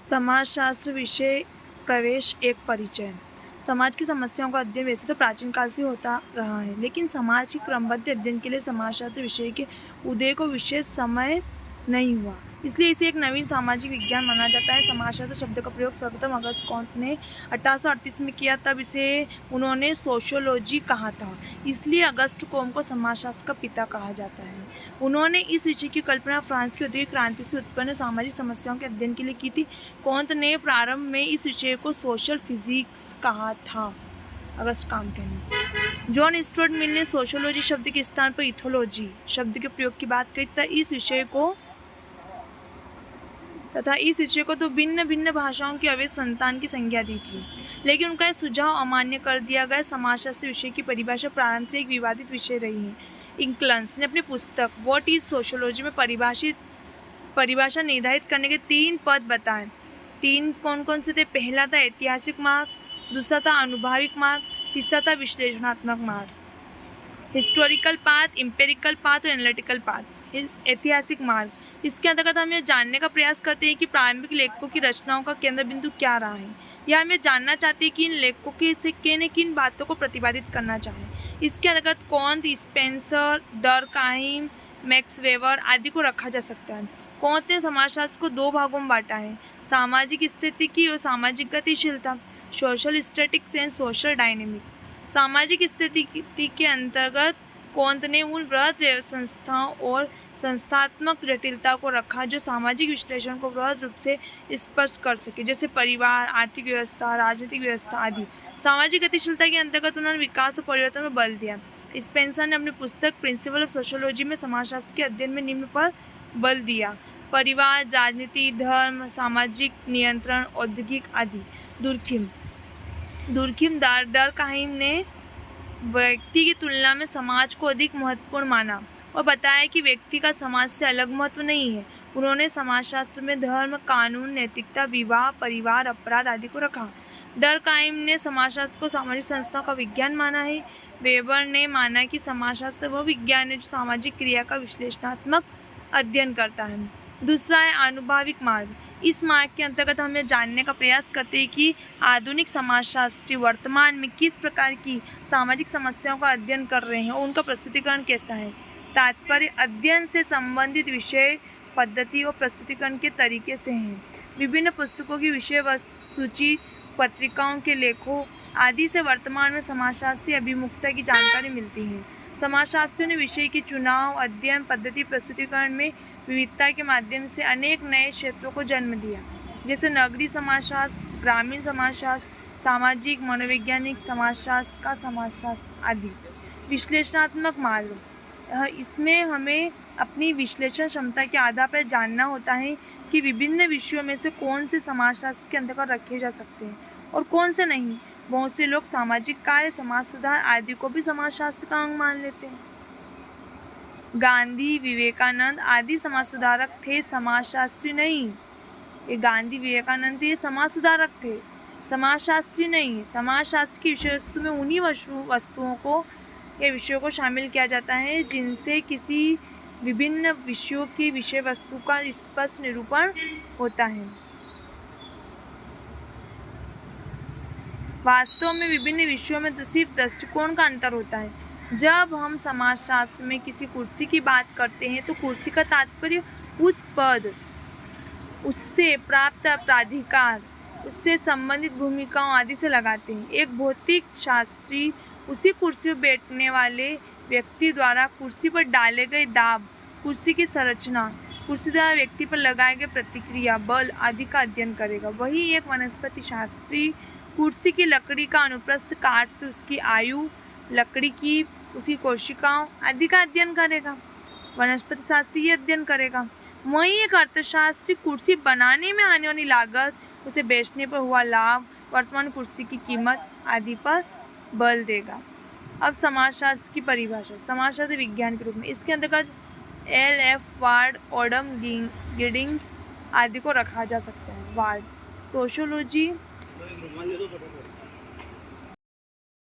समाजशास्त्र विषय प्रवेश एक परिचय। समाज की समस्याओं का अध्ययन वैसे तो प्राचीन काल से होता रहा है, लेकिन समाज के क्रमबद्ध अध्ययन के लिए समाजशास्त्र विषय के उदय को विशेष समय नहीं हुआ, इसलिए इसे एक नवीन सामाजिक विज्ञान माना जाता है। समाजशास्त्र शब्द का प्रयोग सर्वप्रथम अगस्त कॉम्ट ने 1838 में किया, तब इसे उन्होंने सोशियोलॉजी कहा था, इसलिए अगस्त कॉम्ट को समाजशास्त्र का पिता कहा जाता है। उन्होंने इस विषय की कल्पना फ्रांस की औद्योगिक क्रांति से उत्पन्न सामाजिक समस्याओं के अध्ययन के लिए की थी। कॉम्ट ने प्रारंभ में इस विषय को सोशल फिजिक्स कहा था। अगस्त कॉम्ट ने जॉन स्टुअर्ट मिल ने सोशियोलॉजी शब्द के स्थान पर इथोलॉजी शब्द के प्रयोग की बात कही तथा इस विषय को तो भिन्न भिन्न भाषाओं की अवैध संतान की संज्ञा दी थी, लेकिन उनका यह सुझाव अमान्य कर दिया गया। समाजशास्त्र विषय की परिभाषा प्रारंभ से एक विवादित विषय रही है। इंक्लन्स ने अपनी पुस्तक व्हाट इज सोशियोलॉजी में परिभाषा निर्धारित करने के 3 पद बताए। 3 कौन कौन से थे? पहला था ऐतिहासिक मार्ग, दूसरा था अनुभवात्मक मार्ग, तीसरा था विश्लेषणात्मक मार्ग। हिस्टोरिकल पाथ, एम्पिरिकल पाथ और एनालिटिकल पाथ। ऐतिहासिक मार्ग, इसके अंतर्गत हम यह जानने का प्रयास करते हैं कि प्रारंभिक लेखकों की रचनाओं का केंद्र बिंदु क्या रहा है, या हम यह जानना चाहते हैं कि इन लेखकों से किन बातों को प्रतिपादित करना चाहें। इसके अंतर्गत can't, Spencer, Durkheim, max weber आदि को रखा जा सकता है। कॉन्ट ने समाजशास्त्र को 2 भागों में बांटा है, सामाजिक स्थितिकी और सामाजिक गतिशीलता, social statics and social dynamic. सामाजिक स्थिति के अंतर्गत कॉन्ट ने उन वृहद संस्थाओं और संस्थात्मक जटिलता को रखा जो सामाजिक विश्लेषण को वृहद रूप से स्पर्श कर सके, जैसे परिवार, आर्थिक व्यवस्था, राजनीतिक व्यवस्था आदि। सामाजिक गतिशीलता के अंतर्गत उन्होंने विकास और परिवर्तन में बल दिया। स्पेंसर ने अपनी पुस्तक प्रिंसिपल ऑफ सोशियोलॉजी में समाजशास्त्र के अध्ययन में निम्न पर बल दिया: परिवार, राजनीति, धर्म, सामाजिक नियंत्रण, औद्योगिक आदि। दुर्खिम डर्कहाइम ने व्यक्ति की तुलना में समाज को अधिक महत्वपूर्ण माना और बताया कि व्यक्ति का समाज से अलग महत्व नहीं है। उन्होंने समाजशास्त्र में धर्म, कानून, नैतिकता, विवाह, परिवार, अपराध आदि को रखा। डर्कहाइम ने समाजशास्त्र को सामाजिक संस्थाओं का विज्ञान माना है। वेबर ने माना कि समाजशास्त्र वह विज्ञान है जो सामाजिक क्रिया का विश्लेषणात्मक अध्ययन करता है। दूसरा है अनुभवात्मक मार्ग। इस मार्ग के अंतर्गत हम यह जानने का प्रयास करते हैं कि आधुनिक समाजशास्त्री वर्तमान में किस प्रकार की सामाजिक समस्याओं का अध्ययन कर रहे हैं और उनका प्रस्तुतिकरण कैसा है। तात्पर्य अध्ययन से संबंधित विषय, पद्धति और प्रस्तुतिकरण के तरीके से हैं। विभिन्न पुस्तकों की विषय वस्तु सूची, पत्रिकाओं के लेखों आदि से वर्तमान में समाजशास्त्रीय अभिमुखता की जानकारी मिलती है। समाजशास्त्रियों ने विषय की चुनाव, अध्ययन पद्धति, प्रस्तुतिकरण में विविधता के माध्यम से अनेक नए क्षेत्रों को जन्म दिया, जैसे नगरीय समाजशास्त्र, ग्रामीण समाजशास्त्र, सामाजिक मनोवैज्ञानिक समाजशास्त्र का समाजशास्त्र आदि। विश्लेषणात्मक मार्ग, इसमें हमें अपनी विश्लेषण क्षमता के आधार पर जानना होता है कि विभिन्न विषयों में से कौन से समाजशास्त्र के अंतर्गत रखे जा सकते हैं और कौन से नहीं। बहुत से लोग सामाजिक कार्य, समाज सुधार आदि को भी समाजशास्त्र का अंग मान लेते हैं। गांधी, विवेकानंद आदि समाज सुधारक थे, समाजशास्त्री नहीं। ये गांधी, विवेकानंद थे, समाज सुधारक थे, समाजशास्त्री नहीं। समाजशास्त्र की विषय वस्तु में उन्हीं वस्तुओं को या विषयों को शामिल किया जाता है जिनसे किसी विभिन्न विषयों की विषय वस्तु का स्पष्ट निरूपण होता है। वास्तव में विभिन्न विषयों में सिर्फ दृष्टिकोण का अंतर होता है। जब हम समाजशास्त्र में किसी कुर्सी की बात करते हैं तो कुर्सी का तात्पर्य उस पद, उससे प्राप्त प्राधिकार, उससे संबंधित भूमिकाओं आदि से लगाते हैं। एक भौतिक शास्त्री उसी कुर्सी पर बैठने वाले व्यक्ति द्वारा कुर्सी पर डाले गए दाब, कुर्सी की संरचना, कुर्सी द्वारा व्यक्ति पर लगाए गए प्रतिक्रिया बल आदि का अध्ययन करेगा। वही एक वनस्पति शास्त्री कुर्सी की लकड़ी का अनुप्रस्थ काट से उसकी आयु, लकड़ी की उसकी कोशिकाओं आदि का अध्ययन करेगा। वनस्पति शास्त्री ये अध्ययन करेगा। वही एक अर्थशास्त्री कुर्सी बनाने में आने वाली लागत, उसे बेचने पर हुआ लाभ, वर्तमान कुर्सी की कीमत आदि पर बल देगा। अब समाजशास्त्र की परिभाषा समाजशास्त्र विज्ञान के रूप में, इसके अंतर्गत L.F. वार्ड, ओडम गिडिंग्स आदि को रखा जा सकता है। Ward sociology